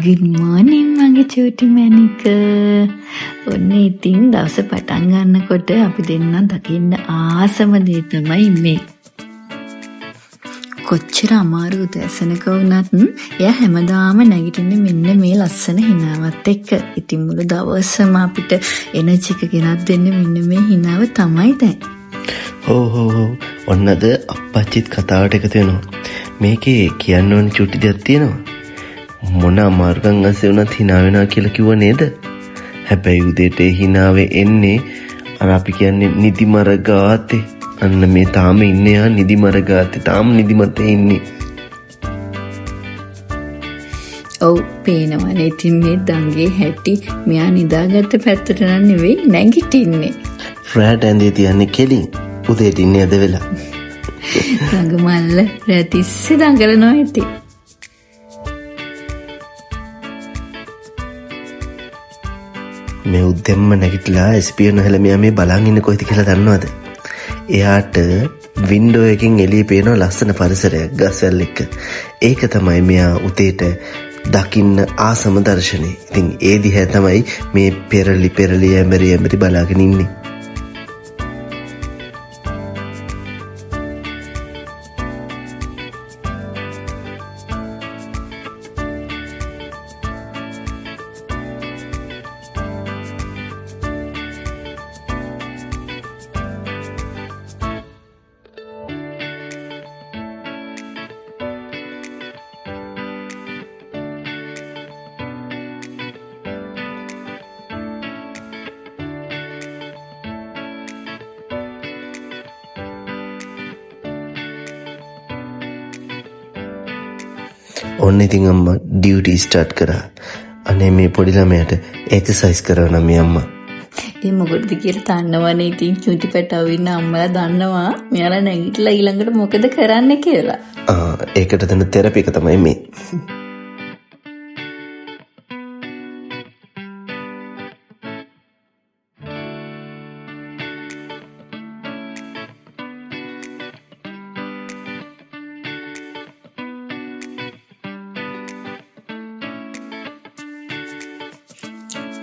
Good morning මගේ චූටි මැනික. ඔන්න ඉතින් දවස පටන් ගන්නකොට අපි දෙන්න දකින්න ආසම දේ තමයි මේ. කොච්චර අමාරු උදෑසනක වුණත් එයා හැමදාම නැගිටින්නේ මෙන්න මේ ලස්සන හිනාවත් එක්ක. ඉතින් මුළු දවසම අපිට එනර්ජි එක ගෙනත් දෙන්නේ මෙන්න මේ හිනාව තමයි දැන්. ඔන්නද අප්පච්චිත් කතාවට එකතු වෙනවා. මේකේ කියන්න ඕන චුටි දෙයක් තියෙනවා. මොන අමාරුකම් අස්සේ වුණත් hina වෙනවා කියලා කිව්ව නේද? හැබැයි උදේට hinaවේ එන්නේ අර අපි කියන්නේ නිදිමර ගාතේ. අන්න මේ තාම ඉන්නේ යා නිදිමර ගාතේ. තාම නිදිමතේ ඉන්නේ. ඔව් පේනවනේ. ඉතින් මේ දංගේ හැටි මෙයා නිදාගත්ත පැත්තට නම් නෙවෙයි නැගිටින්නේ. රැට ඇඳේ තියන්නේ කෙලින්. උදේට ඉන්නේ අද වෙලා. දඟ මල්ල රැතිස්සේ දඟලනවා ඇති. මේ උදෙම්ම නැගිටලා ස්පියර් නොහෙල මෙයා මේ බලන් ඉන්නේ කොයිද කියලා දන්නවද? එයාට වින්ඩෝ එකකින් එළියේ පේන ලස්සන පරිසරයක් ගස්වැල් එක්ක. ඒක තමයි මෙයා උදේට දකින්න ආසම දර්ශනේ. ඉතින් ඒ දිහා තමයි මේ පෙරලි ඇමරි බලාගෙන ඉන්නේ. ඔන්න ඉතින් අම්මා ඩියුටි ස්ටාර්ට් කරා. අනේ මේ පොඩි ළමයාට එක්සර්සයිස් කරනවා මේ අම්මා. ඒ මොකටද කියලා දන්නවනේ. ඉතින් චුටි පැටව ඉන්න අම්මලා දන්නවා මෙයාලා නැගිටලා ඊළඟට මොකද කරන්න කියලා. ඒකට දෙන තෙරපි එක තමයි මේ.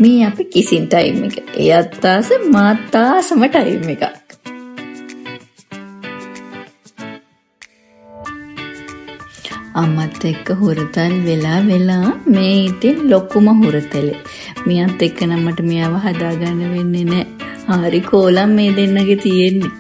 මේ අපි කිසින් ටයිම් එක. එයත් ආස මාත් ආසම ටයිම් එකක්. අම්මත් එක්ක හුරතල් වෙලා මේ ඉතින් ලොකුම හුරතලේ. මෙයත් එක්ක නම් මට මෙයාව හදාගන්න වෙන්නේ නැහැ. හරි කෝලම් මේ දෙන්නගේ තියෙන්නේ.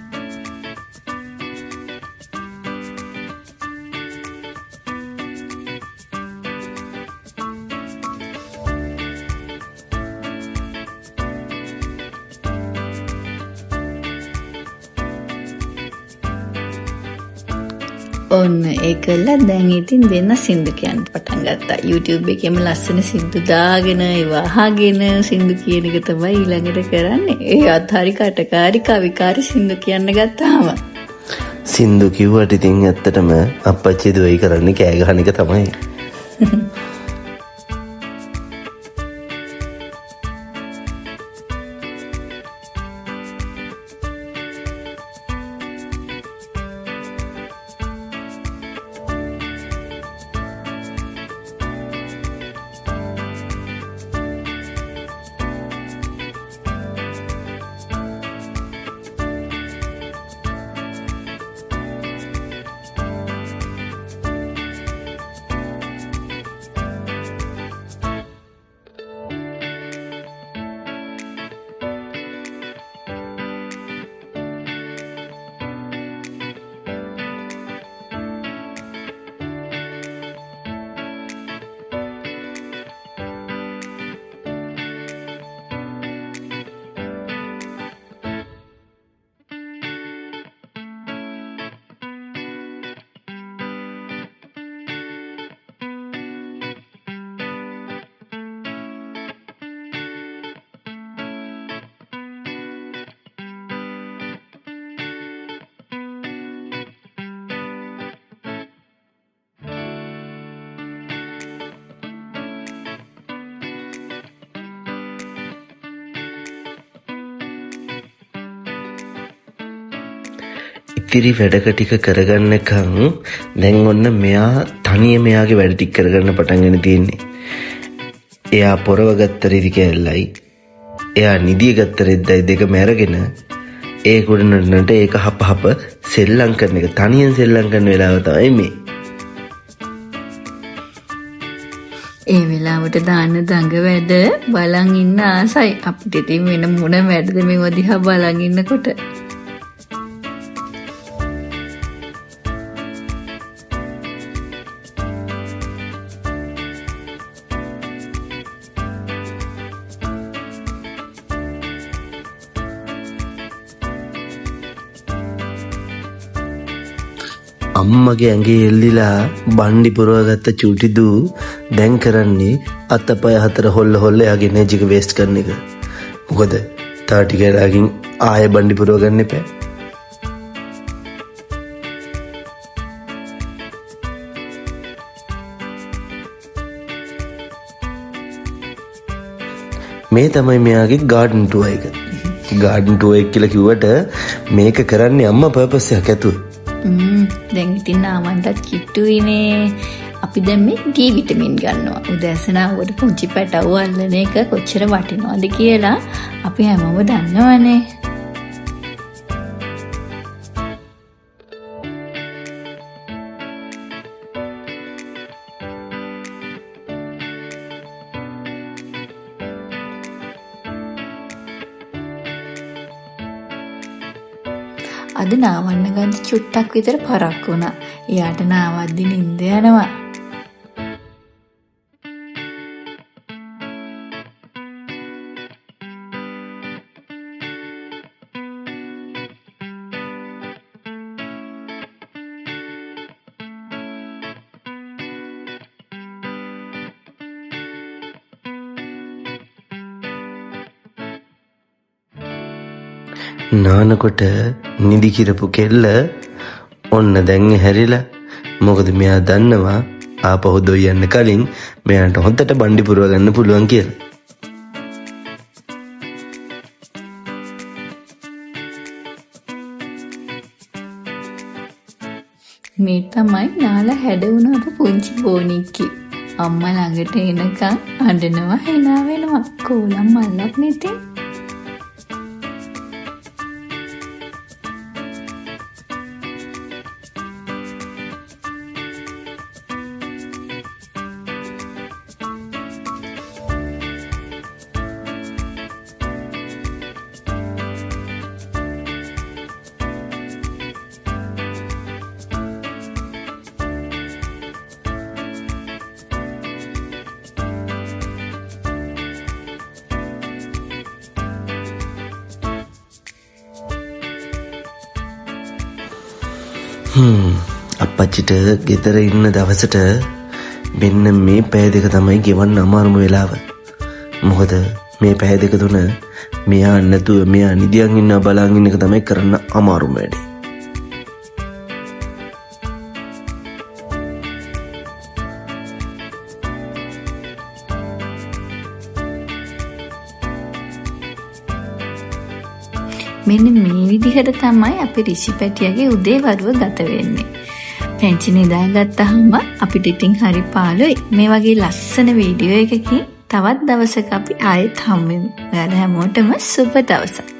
ඔන්න ඒකලා දැන් ඉතින් දෙන්න සින්දු කියන්න පටන් ගත්තා. YouTube එකේම ලස්සන සින්දු දාගෙන ඒවා අහගෙන සින්දු කියන එක තමයි ඊළඟට කරන්නේ. ඒත් හරි කටකාරී කවිකාරී සින්දු කියන්න ගත්තාම සින්දු කිව්වට ඉතින් ඇත්තටම අප්පච්චි දුවයි කරන්නේ කෑ ගහන එක තමයි. ඉතිරි වැඩ ටික කරගන්නකම් දැන් ඔන්න මෙයා තනියම මෙයාගේ වැඩ ටික කරගන්න පටන් ගන්න තියෙන්නේ. එයා පොරව ගත්ත රිදි කෑල්ලයි එයා නිදිය ගත්ත රෙද්දයි දෙකම අරගෙන ඒ කුඩනට ඒක හප සෙල්ලම් කරන එක තනියෙන් සෙල්ලම් කරන වෙලාව තමයි මේ. ඒ වෙලාවට දාන්න දඟ වැඩ බලන් ඉන්න ආසයි. අපිට ඉතින් වෙන මොන වැඩද මේව දිහා බලන් ඉන්නකොට. අම්මගේ ඇඟේ එල්ලිලා බණ්ඩි පුරවගත්ත චූටි දූ දැන් කරන්නේ අතපය හතර හොල්ල එයාගේ එනර්ජි එක වේස්ට් කරන එක. මොකද තා ටික වෙලාවකින් ආයෙ බණ්ඩි පුරව ගන්න එපා. මේ තමයි මෙයාගේ ගාඩන් ටුවර් එක. ගාඩන් ටුවර් එක කියලා කිව්වට මේක කරන්නේ අම්මා පර්පස් එකක් ඇතුව. දැන් ඉතින් ආවන්ටත් කිට්ටුයිනේ. අපි දැන් මේ D විටමින් ගන්නවා. උදෑසනාවට පුංචි පැටවු අල්ලන එක කොච්චර වටිනවද කියලා අපි හැමෝම දන්නවනේ. අද නාවන්න ගන්න චුට්ටක් විතර පරක් වුණා. එයාට නාවද්දි නිින්ද යනවා. නානකොට නිදි කිරපු කෙල්ල ඔන්න දැන් හැරිලා. මොකද මෙයා දන්නවා ආපහු දොයි යන්න කලින් මෙයාට හොඳට බණ්ඩි පුරව ගන්න පුළුවන් කියලා. මේ තමයි නාලා හැඩවුණාපු පුංචි බෝනික්කි. අම්මා ළඟට එනකන් අඬනවා hina වෙනවා. කෝලම් මල්ලක් නැති. අප්පච්චිට ගෙදර ඉන්න දවසට මෙන්න මේ පැය දෙක තමයි ගෙවන්න අමාරුම වෙලාව. මොකද මේ පැය දෙක තුන මෙයා නැතුව මෙයා නිදියන් ඉන්න බලන් ඉන්න එක තමයි කරන්න අමාරුම වැඩේ. මෙන්න මේ විදිහට තමයි අපි රිෂි පැටියාගේ උදේ වරුව ගත වෙන්නේ. පැංචි නිදාගත්තාම අපිට ඉතින් හරි පාළුයි. මේ වගේ ලස්සන වීඩියෝ එකකින් තවත් දවසක අපි ආයෙත් හම්බෙමු. ඔයාලා හැමෝටම සුබ දවසක්.